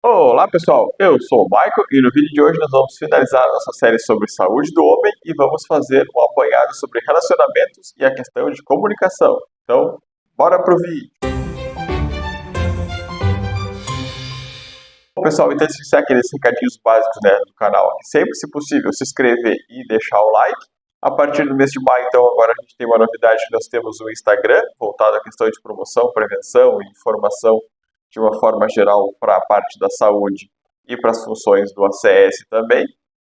Olá pessoal, eu sou o Michael e no vídeo de hoje nós vamos finalizar a nossa série sobre saúde do homem e vamos fazer um apanhado sobre relacionamentos e a questão de comunicação. Então, bora pro vídeo! Bom pessoal, então esses são aqueles recadinhos básicos, do canal aqui. Sempre, se possível, se inscrever e deixar o like. A partir do mês de maio, então, agora a gente tem uma novidade que nós temos o Instagram, voltado à questão de promoção, prevenção e informação de uma forma geral para a parte da saúde e para as funções do ACS também.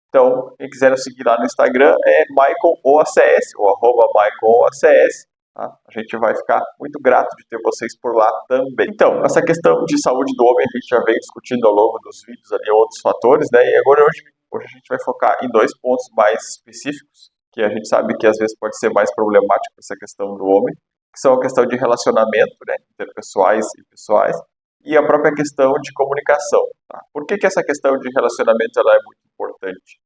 Então, quem quiser nos seguir lá no Instagram é MichaelOACS, ou @MichaelOACS. Tá? A gente vai ficar muito grato de ter vocês por lá também. Então, essa questão de saúde do homem a gente já vem discutindo ao longo dos vídeos ali outros fatores, e agora hoje a gente vai focar em dois pontos mais específicos, que a gente sabe que às vezes pode ser mais problemático essa questão do homem, que são a questão de relacionamento, interpessoais e pessoais, e a própria questão de comunicação. Tá? Por que essa questão de relacionamento ela é muito importante?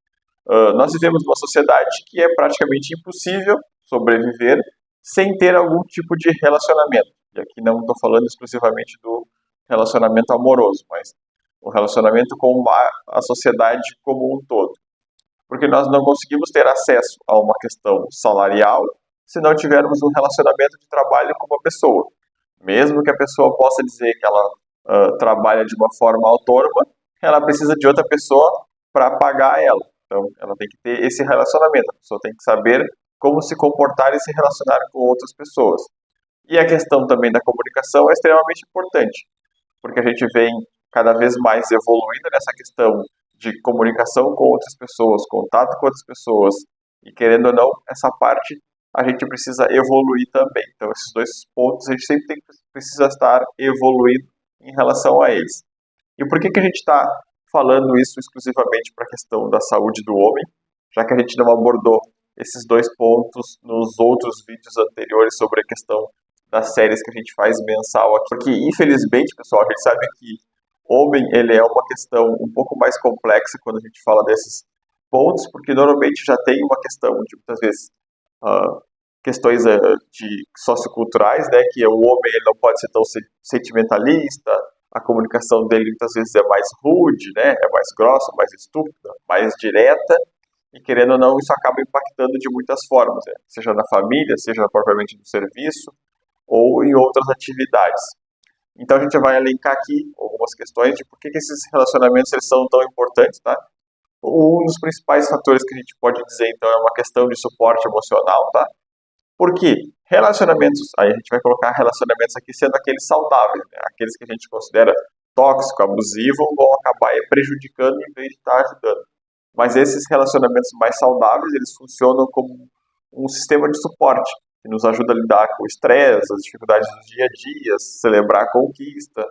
Nós vivemos numa sociedade que é praticamente impossível sobreviver sem ter algum tipo de relacionamento. E aqui não estou falando exclusivamente do relacionamento amoroso, mas o relacionamento com a sociedade como um todo. Porque nós não conseguimos ter acesso a uma questão salarial se não tivermos um relacionamento de trabalho com uma pessoa. Mesmo que a pessoa possa dizer que ela trabalha de uma forma autônoma, ela precisa de outra pessoa para pagar ela. Então, ela tem que ter esse relacionamento. A pessoa tem que saber como se comportar e se relacionar com outras pessoas. E a questão também da comunicação é extremamente importante, porque a gente vem cada vez mais evoluindo nessa questão de comunicação com outras pessoas, contato com outras pessoas, e querendo ou não, essa parte a gente precisa evoluir também. Então, esses dois pontos a gente sempre precisa estar evoluindo em relação a eles. E por que a gente está falando isso exclusivamente para a questão da saúde do homem, já que a gente não abordou esses dois pontos nos outros vídeos anteriores sobre a questão das séries que a gente faz mensal aqui? Porque, infelizmente, pessoal, a gente sabe que homem ele é uma questão um pouco mais complexa quando a gente fala desses pontos, porque normalmente já tem uma questão de, muitas vezes, questões de socioculturais, que o homem ele não pode ser tão sentimentalista, a comunicação dele muitas vezes é mais rude, é mais grossa, mais estúpida, mais direta, e querendo ou não, isso acaba impactando de muitas formas, seja na família, seja propriamente no serviço, ou em outras atividades. Então a gente vai elencar aqui algumas questões de por que esses relacionamentos eles são tão importantes, tá? Um dos principais fatores que a gente pode dizer, então, é uma questão de suporte emocional, tá? Porque relacionamentos, aí a gente vai colocar relacionamentos aqui sendo aqueles saudáveis, aqueles que a gente considera tóxico, abusivo, vão acabar prejudicando em vez de estar ajudando. Mas esses relacionamentos mais saudáveis, eles funcionam como um sistema de suporte, que nos ajuda a lidar com o estresse, as dificuldades do dia a dia, celebrar a conquista.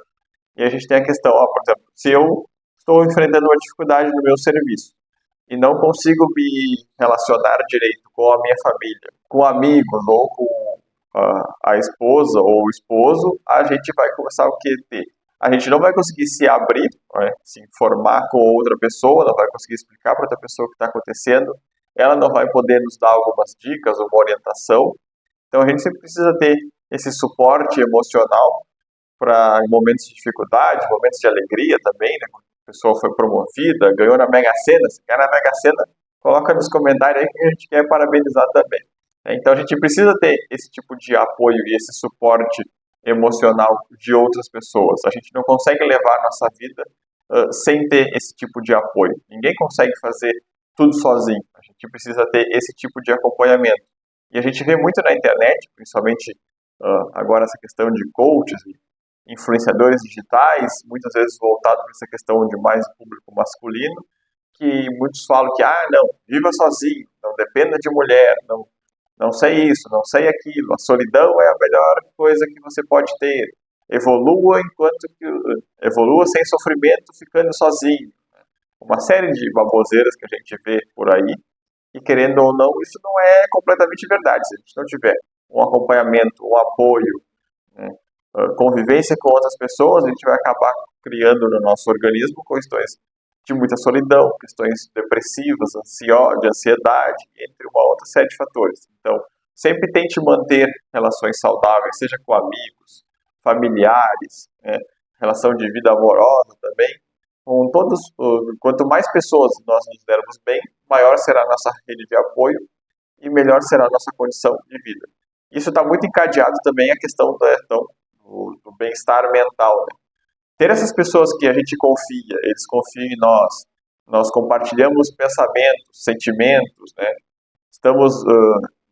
E a gente tem a questão, por exemplo, se eu estou enfrentando uma dificuldade no meu serviço, e não consigo me relacionar direito com a minha família, com amigos ou com a esposa ou o esposo, a gente vai começar o que ter? A gente não vai conseguir se abrir, se informar com outra pessoa, não vai conseguir explicar para outra pessoa o que está acontecendo, ela não vai poder nos dar algumas dicas, uma orientação. Então a gente sempre precisa ter esse suporte emocional para momentos de dificuldade, momentos de alegria também, a pessoa foi promovida, ganhou na Mega Sena, se quer na Mega Sena, coloca nos comentários aí que a gente quer parabenizar também. Então a gente precisa ter esse tipo de apoio e esse suporte emocional de outras pessoas. A gente não consegue levar a nossa vida sem ter esse tipo de apoio. Ninguém consegue fazer tudo sozinho. A gente precisa ter esse tipo de acompanhamento. E a gente vê muito na internet, principalmente agora essa questão de coaches, influenciadores digitais, muitas vezes voltado para essa questão de mais público masculino, que muitos falam que, não, viva sozinho, não dependa de mulher, não sei isso, não sei aquilo, a solidão é a melhor coisa que você pode ter, evolua sem sofrimento ficando sozinho. Uma série de baboseiras que a gente vê por aí, e querendo ou não, isso não é completamente verdade. Se a gente não tiver um acompanhamento, um apoio, convivência com outras pessoas, a gente vai acabar criando no nosso organismo questões de muita solidão, questões depressivas, de ansiedade, entre uma outra série de fatores. Então, sempre tente manter relações saudáveis, seja com amigos, familiares, relação de vida amorosa também, com todos, quanto mais pessoas nós nos dermos bem, maior será a nossa rede de apoio e melhor será a nossa condição de vida. Isso está muito encadeado também a questão do bem-estar mental, né? Ter essas pessoas que a gente confia, eles confiam em nós compartilhamos pensamentos, sentimentos, né? Estamos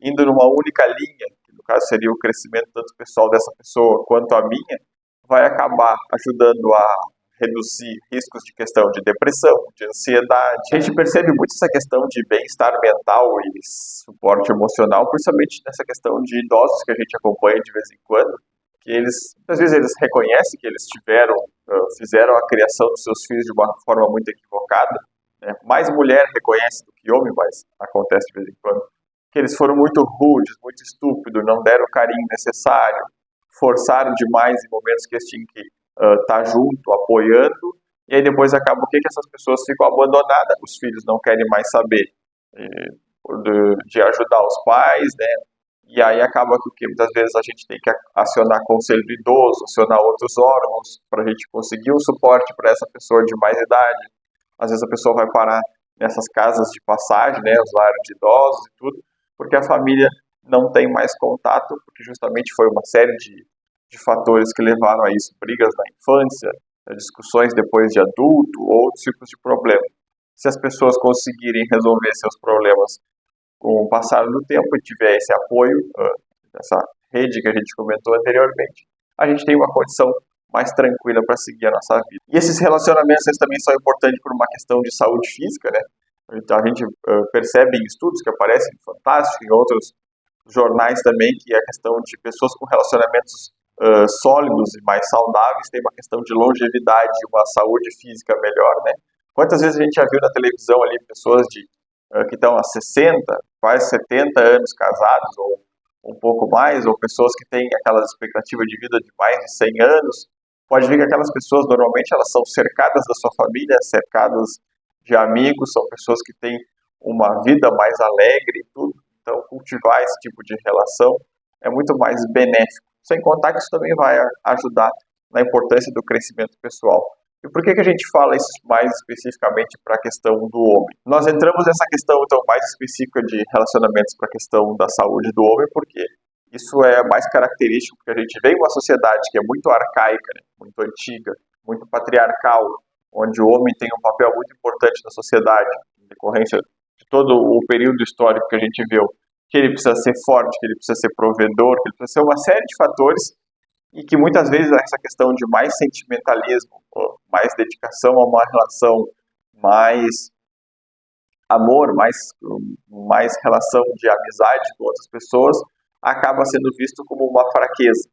indo numa única linha, que no caso seria o crescimento tanto pessoal dessa pessoa quanto a minha, vai acabar ajudando a reduzir riscos de questão de depressão, de ansiedade. A gente percebe muito essa questão de bem-estar mental e suporte emocional, principalmente nessa questão de idosos que a gente acompanha de vez em quando, que às vezes eles reconhecem que eles fizeram a criação dos seus filhos de uma forma muito equivocada, né? Mais mulher reconhece do que homem, mas acontece de vez em quando, que eles foram muito rudes, muito estúpidos, não deram o carinho necessário, forçaram demais em momentos que eles tinham que estar junto, apoiando, e aí depois acaba o que essas pessoas ficam abandonadas, os filhos não querem mais saber de ajudar os pais, né? E aí acaba que muitas vezes a gente tem que acionar conselho do idoso, acionar outros órgãos para a gente conseguir um suporte para essa pessoa de mais idade. Às vezes a pessoa vai parar nessas casas de passagem, né, os lares de idosos e tudo, porque a família não tem mais contato, porque justamente foi uma série de fatores que levaram a isso, brigas na infância, discussões depois de adulto, outros tipos de problemas. Se as pessoas conseguirem resolver seus problemas com o passar do tempo e tiver esse apoio, essa rede que a gente comentou anteriormente, a gente tem uma condição mais tranquila para seguir a nossa vida. E esses relacionamentos eles também são importantes por uma questão de saúde física, né? Então a gente percebe em estudos que aparecem em Fantástico, em outros jornais também, que a questão de pessoas com relacionamentos sólidos e mais saudáveis tem uma questão de longevidade e uma saúde física melhor, né? Quantas vezes a gente já viu na televisão ali pessoas que estão há 60, quase 70 anos casados, ou um pouco mais, ou pessoas que têm aquelas expectativas de vida de mais de 100 anos. Pode ver que aquelas pessoas, normalmente, elas são cercadas da sua família, cercadas de amigos, são pessoas que têm uma vida mais alegre e tudo. Então, cultivar esse tipo de relação é muito mais benéfico. Sem contar que isso também vai ajudar na importância do crescimento pessoal. E por que a gente fala isso mais especificamente para a questão do homem? Nós entramos nessa questão então mais específica de relacionamentos para a questão da saúde do homem, porque isso é mais característico, porque a gente vem em uma sociedade que é muito arcaica, né? Muito antiga, muito patriarcal, onde o homem tem um papel muito importante na sociedade, em decorrência de todo o período histórico que a gente viu, que ele precisa ser forte, que ele precisa ser provedor, que ele precisa ser uma série de fatores, e que muitas vezes essa questão de mais sentimentalismo, mais dedicação a uma relação, mais amor, mais relação de amizade com outras pessoas, acaba sendo visto como uma fraqueza,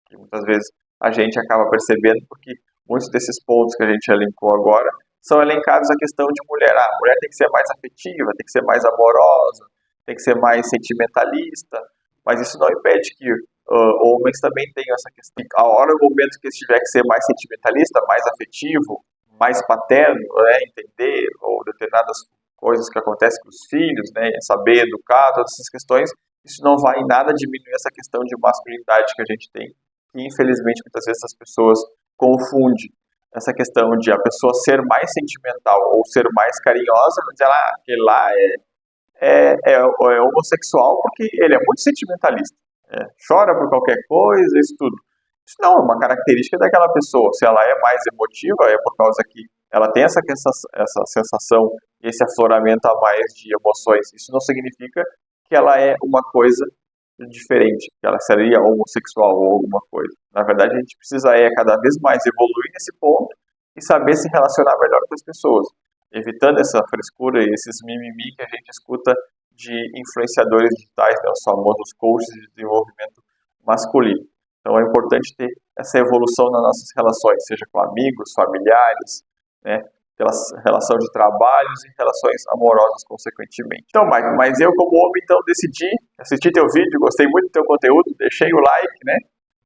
que muitas vezes a gente acaba percebendo, porque muitos desses pontos que a gente elencou agora são elencados a questão de mulher. A mulher tem que ser mais afetiva, tem que ser mais amorosa, tem que ser mais sentimentalista, mas isso não impede que homens também tenham essa questão. A hora, no momento que eles tiver que ser mais sentimentalista, mais afetivo, mais paterno, né, entender ou determinadas coisas que acontecem com os filhos, né, saber educar, todas essas questões, isso não vai em nada diminuir essa questão de masculinidade que a gente tem, que infelizmente muitas vezes as pessoas confundem essa questão de a pessoa ser mais sentimental ou ser mais carinhosa, dizer aquele lá é homossexual porque ele é muito sentimentalista. Chora por qualquer coisa, isso tudo. Isso não é uma característica daquela pessoa. Se ela é mais emotiva, é por causa que ela tem essa sensação, esse afloramento a mais de emoções. Isso não significa que ela é uma coisa diferente, que ela seria homossexual ou alguma coisa. Na verdade, a gente precisa cada vez mais evoluir nesse ponto e saber se relacionar melhor com as pessoas, evitando essa frescura e esses mimimi que a gente escuta de influenciadores digitais, né, os famosos coaches de desenvolvimento masculino. Então é importante ter essa evolução nas nossas relações, seja com amigos, familiares, né, relação de trabalhos e relações amorosas, consequentemente. Então, Mike, mas eu como homem, então, decidi assistir teu vídeo, gostei muito do teu conteúdo, deixei o like, né,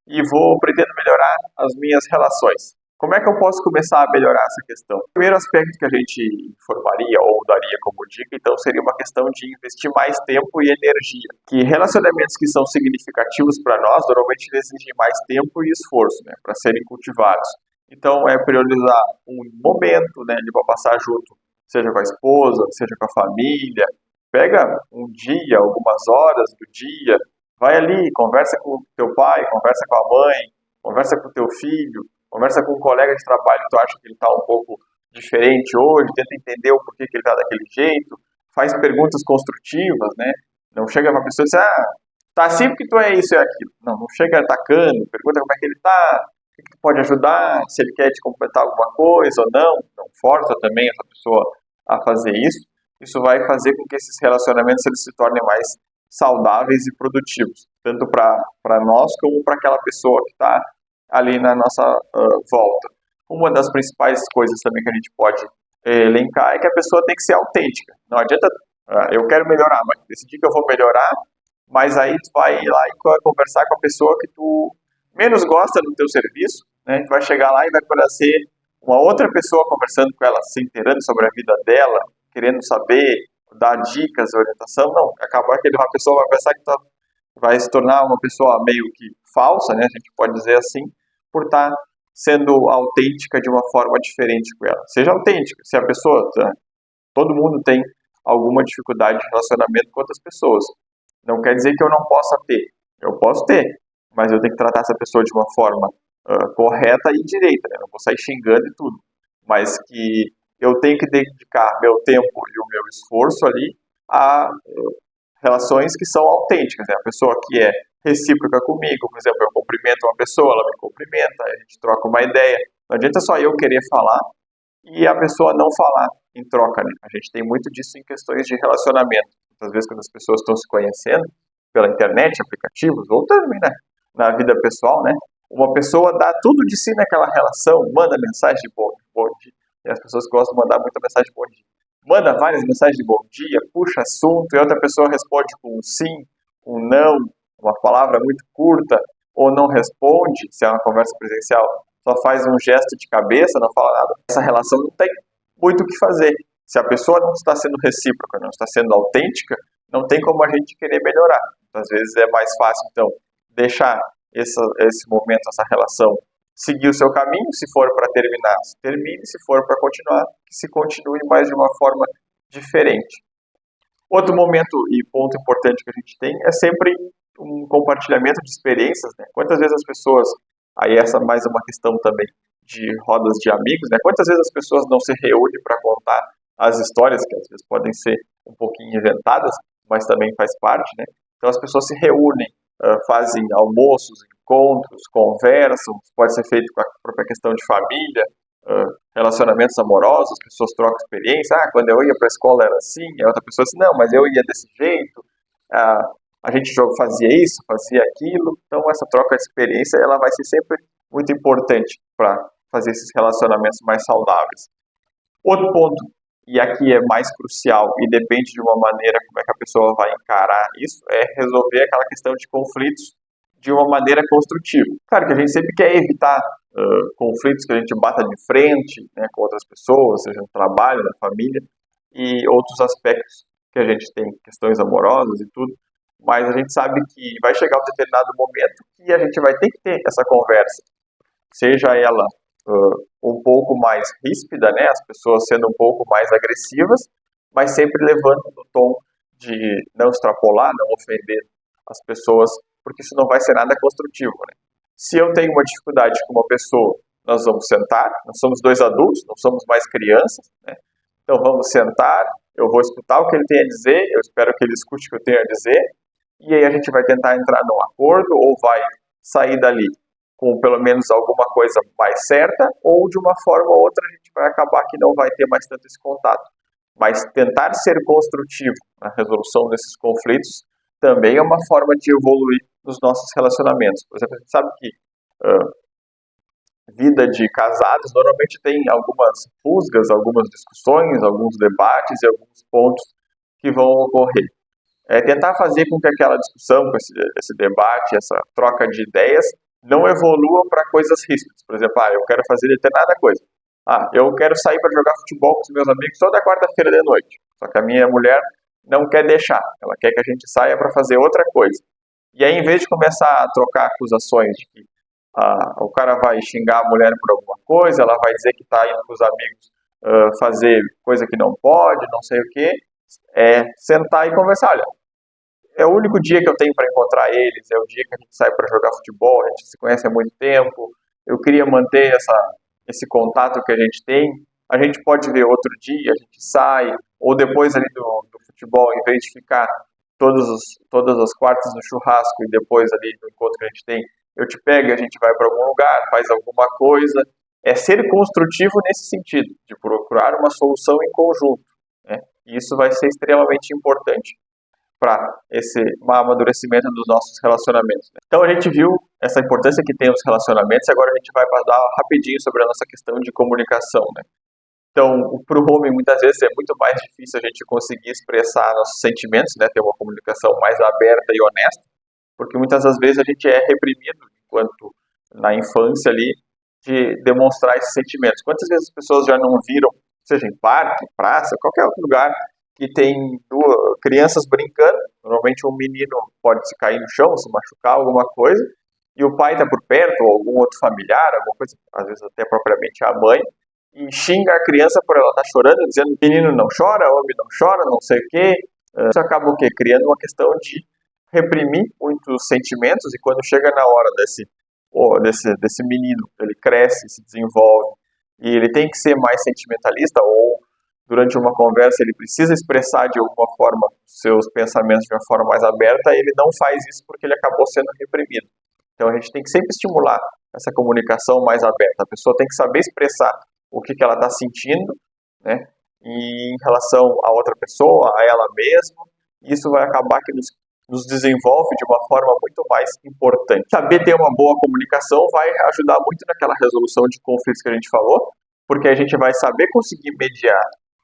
e pretendo melhorar as minhas relações. Como é que eu posso começar a melhorar essa questão? O primeiro aspecto que a gente informaria ou daria como dica, então, seria uma questão de investir mais tempo e energia. Que relacionamentos que são significativos para nós, normalmente exigem mais tempo e esforço, né, para serem cultivados. Então, é priorizar um momento, né, para passar junto, seja com a esposa, seja com a família. Pega um dia, algumas horas do dia, vai ali, conversa com o teu pai, conversa com a mãe, conversa com o teu filho, conversa com um colega de trabalho que tu acha que ele está um pouco diferente hoje, tenta entender o porquê que ele está daquele jeito, faz perguntas construtivas, né? Não chega uma pessoa e diz, tá assim porque tu é isso e aquilo. Não chega atacando, pergunta como é que ele tá, o que pode ajudar, se ele quer te completar alguma coisa ou não. Não força também essa pessoa a fazer isso. Isso vai fazer com que esses relacionamentos eles se tornem mais saudáveis e produtivos, tanto para nós como para aquela pessoa que está ali na nossa volta. Uma das principais coisas também que a gente pode elencar é que a pessoa tem que ser autêntica. Não adianta, eu quero melhorar, mas decidir que eu vou melhorar, mas aí tu vai lá e conversar com a pessoa que tu menos gosta do teu serviço, né? Tu vai chegar lá e vai conhecer uma outra pessoa conversando com ela, se inteirando sobre a vida dela, querendo saber, dar dicas, orientação. Não, acabar que uma pessoa vai pensar que tu vai se tornar uma pessoa meio que falsa, né? A gente pode dizer assim, por estar sendo autêntica de uma forma diferente com ela. Seja autêntica. Se a pessoa, todo mundo tem alguma dificuldade de relacionamento com outras pessoas. Não quer dizer que eu não possa ter. Eu posso ter, mas eu tenho que tratar essa pessoa de uma forma correta e direita, né? Não vou sair xingando e tudo. Mas que eu tenho que dedicar meu tempo e o meu esforço ali a relações que são autênticas, né? A pessoa que é recíproca comigo, por exemplo, eu cumprimento uma pessoa, ela me cumprimenta, a gente troca uma ideia. Não adianta só eu querer falar e a pessoa não falar em troca, né? A gente tem muito disso em questões de relacionamento. Muitas vezes quando as pessoas estão se conhecendo pela internet, aplicativos, ou também, né, na vida pessoal, né? Uma pessoa dá tudo de si naquela relação, manda mensagem de bom dia, e as pessoas gostam de mandar muita mensagem de bom dia. Manda várias mensagens de bom dia, puxa assunto, e outra pessoa responde com um sim, um não, uma palavra muito curta, ou não responde, se é uma conversa presencial, só faz um gesto de cabeça, não fala nada. Essa relação não tem muito o que fazer. Se a pessoa não está sendo recíproca, não está sendo autêntica, não tem como a gente querer melhorar. Às vezes é mais fácil, então, deixar esse momento, essa relação, seguir o seu caminho, se for para terminar, se termine, se for para continuar, que se continue, mais de uma forma diferente. Outro momento e ponto importante que a gente tem é sempre um compartilhamento de experiências, né? Quantas vezes as pessoas, aí essa é mais uma questão também de rodas de amigos, né? Quantas vezes as pessoas não se reúnem para contar as histórias, que às vezes podem ser um pouquinho inventadas, mas também faz parte, né? Então as pessoas se reúnem, fazem almoços, encontros, conversam, pode ser feito com a própria questão de família, relacionamentos amorosos, as pessoas trocam experiência. Quando eu ia para a escola era assim, a outra pessoa disse, não, mas eu ia desse jeito, a gente fazia isso, fazia aquilo. Então essa troca de experiência ela vai ser sempre muito importante para fazer esses relacionamentos mais saudáveis. Outro ponto, e aqui é mais crucial e depende de uma maneira como é que a pessoa vai encarar isso, é resolver aquela questão de conflitos de uma maneira construtiva. Claro que a gente sempre quer evitar conflitos que a gente bata de frente, né, com outras pessoas, seja no trabalho, na família, e outros aspectos que a gente tem, questões amorosas e tudo, mas a gente sabe que vai chegar um determinado momento que a gente vai ter que ter essa conversa, seja ela um pouco mais ríspida, né, as pessoas sendo um pouco mais agressivas, mas sempre levando no tom de não extrapolar, não ofender as pessoas, porque isso não vai ser nada construtivo, né? Se eu tenho uma dificuldade com uma pessoa, nós vamos sentar, nós somos dois adultos, não somos mais crianças, né? Então vamos sentar, eu vou escutar o que ele tem a dizer, eu espero que ele escute o que eu tenho a dizer, e aí a gente vai tentar entrar num acordo, ou vai sair dali com pelo menos alguma coisa mais certa, ou de uma forma ou outra a gente vai acabar que não vai ter mais tanto esse contato. Mas tentar ser construtivo na resolução desses conflitos também é uma forma de evoluir nos nossos relacionamentos. Por exemplo, a gente sabe que vida de casados normalmente tem algumas rusgas, algumas discussões, alguns debates e alguns pontos que vão ocorrer. Tentar fazer com que aquela discussão, com esse debate, essa troca de ideias, não evolua para coisas ríspidas. Por exemplo, eu quero fazer determinada coisa. Eu quero sair para jogar futebol com os meus amigos toda quarta-feira de noite. Só que a minha mulher não quer deixar. Ela quer que a gente saia para fazer outra coisa. E aí, em vez de começar a trocar acusações de que O cara vai xingar a mulher por alguma coisa, ela vai dizer que está indo com os amigos fazer coisa que não pode, não sei o quê. É sentar e conversar. Olha, é o único dia que eu tenho para encontrar eles, é o dia que a gente sai para jogar futebol, a gente se conhece há muito tempo. Eu queria manter esse contato que a gente tem. A gente pode ver outro dia, a gente sai, ou depois ali do futebol, em vez de ficar todas as quartas no churrasco e depois ali no encontro que a gente tem, eu te pego e a gente vai para algum lugar, faz alguma coisa. É ser construtivo nesse sentido, de procurar uma solução em conjunto, né? E isso vai ser extremamente importante para esse amadurecimento dos nossos relacionamentos, né? Então a gente viu essa importância que tem os relacionamentos e agora a gente vai falar rapidinho sobre a nossa questão de comunicação, né? Então, para o homem, muitas vezes é muito mais difícil a gente conseguir expressar nossos sentimentos, né? Ter uma comunicação mais aberta e honesta, porque muitas das vezes a gente é reprimido enquanto na infância ali de demonstrar esses sentimentos. Quantas vezes as pessoas já não viram, seja em parque, praça, qualquer outro lugar, que tem crianças brincando, normalmente um menino pode se cair no chão, se machucar, alguma coisa, e o pai está por perto, ou algum outro familiar, alguma coisa, às vezes até propriamente a mãe, e xinga a criança por ela estar chorando, dizendo menino não chora, homem não chora, não sei o quê. Isso acaba o quê? Criando uma questão de reprimir muitos sentimentos, e quando chega na hora desse menino, ele cresce, se desenvolve, e ele tem que ser mais sentimentalista, ou durante uma conversa ele precisa expressar de alguma forma seus pensamentos de uma forma mais aberta, ele não faz isso porque ele acabou sendo reprimido. Então a gente tem que sempre estimular essa comunicação mais aberta. A pessoa tem que saber expressar o que ela está sentindo, né? E em relação a outra pessoa, a ela mesma, isso vai acabar que nos desenvolve de uma forma muito mais importante. Saber ter uma boa comunicação vai ajudar muito naquela resolução de conflitos que a gente falou, porque a gente vai saber conseguir mediar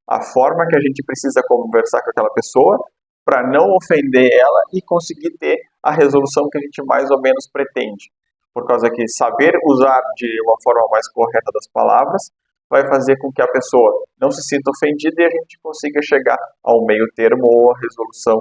a forma que a gente precisa conversar com aquela pessoa para não ofender ela e conseguir ter a resolução que a gente mais ou menos pretende. Por causa que saber usar de uma forma mais correta das palavras vai fazer com que a pessoa não se sinta ofendida e a gente consiga chegar ao meio termo ou à resolução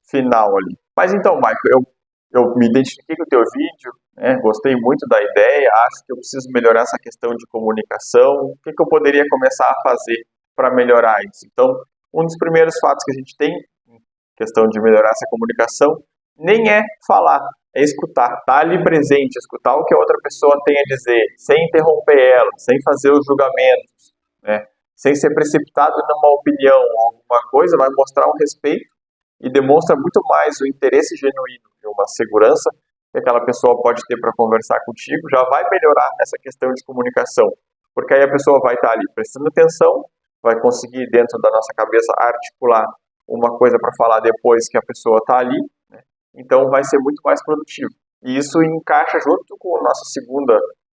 final ali. Mas então, Michael, eu me identifiquei com o teu vídeo, né? Gostei muito da ideia, acho que eu preciso melhorar essa questão de comunicação. O que eu poderia começar a fazer para melhorar isso? Então, um dos primeiros fatos que a gente tem, em questão de melhorar essa comunicação, nem é falar, é escutar, estar ali presente, escutar o que a outra pessoa tem a dizer, sem interromper ela, sem fazer os julgamentos, né? Sem ser precipitado numa opinião ou alguma coisa, vai mostrar um respeito e demonstra muito mais o interesse genuíno e uma segurança que aquela pessoa pode ter para conversar contigo, já vai melhorar essa questão de comunicação, porque aí a pessoa vai estar ali prestando atenção, vai conseguir dentro da nossa cabeça articular uma coisa para falar depois que a pessoa está ali, né? Então vai ser muito mais produtivo. E isso encaixa junto com o nosso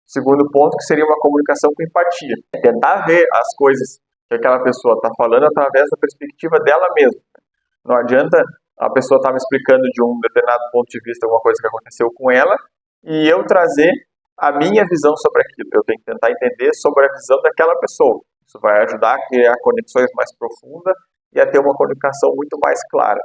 segundo ponto, que seria uma comunicação com empatia. É tentar ver as coisas que aquela pessoa está falando através da perspectiva dela mesma. Não adianta a pessoa estar me explicando de um determinado ponto de vista alguma coisa que aconteceu com ela e eu trazer a minha visão sobre aquilo. Eu tenho que tentar entender sobre a visão daquela pessoa. Isso vai ajudar a criar conexões mais profundas e a ter uma comunicação muito mais clara.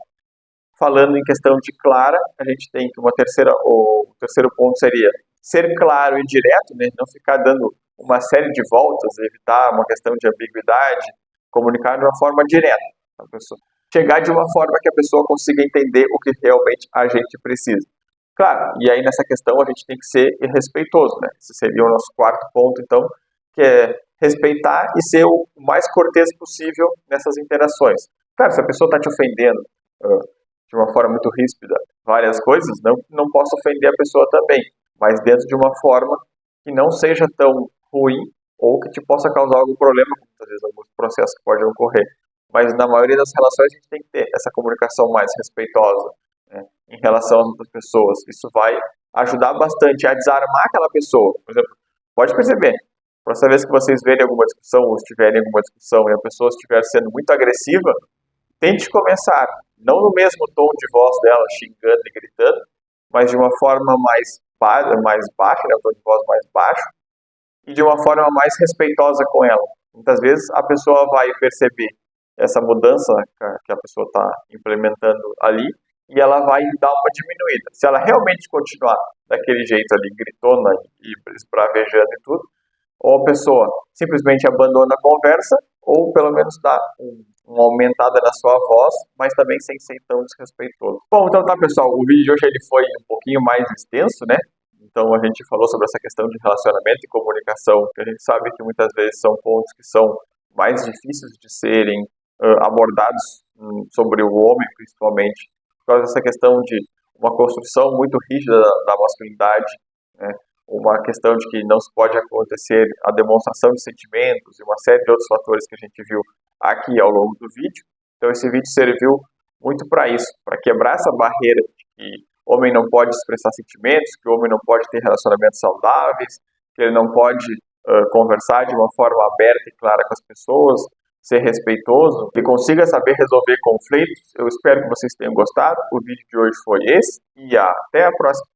Falando em questão de clara, a gente tem que o terceiro ponto seria ser claro e direto, né? Não ficar dando uma série de voltas, evitar uma questão de ambiguidade, comunicar de uma forma direta. A pessoa chegar de uma forma que a pessoa consiga entender o que realmente a gente precisa. Claro, e aí nessa questão a gente tem que ser respeitoso, né? Esse seria o nosso quarto ponto, então, que é respeitar e ser o mais cortês possível nessas interações. Claro, se a pessoa está te ofendendo de uma forma muito ríspida, várias coisas, não posso ofender a pessoa também, mas dentro de uma forma que não seja tão ruim ou que te possa causar algum problema, muitas vezes alguns processos que podem ocorrer. Mas na maioria das relações a gente tem que ter essa comunicação mais respeitosa, né, em relação às outras pessoas. Isso vai ajudar bastante a desarmar aquela pessoa. Por exemplo, pode perceber, próxima vez que vocês verem alguma discussão ou estiverem em alguma discussão e a pessoa estiver sendo muito agressiva, tente começar, não no mesmo tom de voz dela, xingando e gritando, mas de uma forma mais baixa, né, um tom de voz mais baixo, e de uma forma mais respeitosa com ela. Muitas vezes a pessoa vai perceber essa mudança que a pessoa está implementando ali e ela vai dar uma diminuída. Se ela realmente continuar daquele jeito ali, gritona e esbravejando e tudo, ou a pessoa simplesmente abandona a conversa, ou pelo menos dá uma aumentada na sua voz, mas também sem ser tão desrespeitoso. Bom, então tá, pessoal, o vídeo de hoje ele foi um pouquinho mais extenso, né? Então a gente falou sobre essa questão de relacionamento e comunicação, que a gente sabe que muitas vezes são pontos que são mais difíceis de serem abordados sobre o homem, principalmente, por causa dessa questão de uma construção muito rígida da masculinidade, né? Uma questão de que não se pode acontecer a demonstração de sentimentos e uma série de outros fatores que a gente viu aqui ao longo do vídeo. Então esse vídeo serviu muito para isso, para quebrar essa barreira de que o homem não pode expressar sentimentos, que o homem não pode ter relacionamentos saudáveis, que ele não pode conversar de uma forma aberta e clara com as pessoas, ser respeitoso e consiga saber resolver conflitos. Eu espero que vocês tenham gostado. O vídeo de hoje foi esse e até a próxima.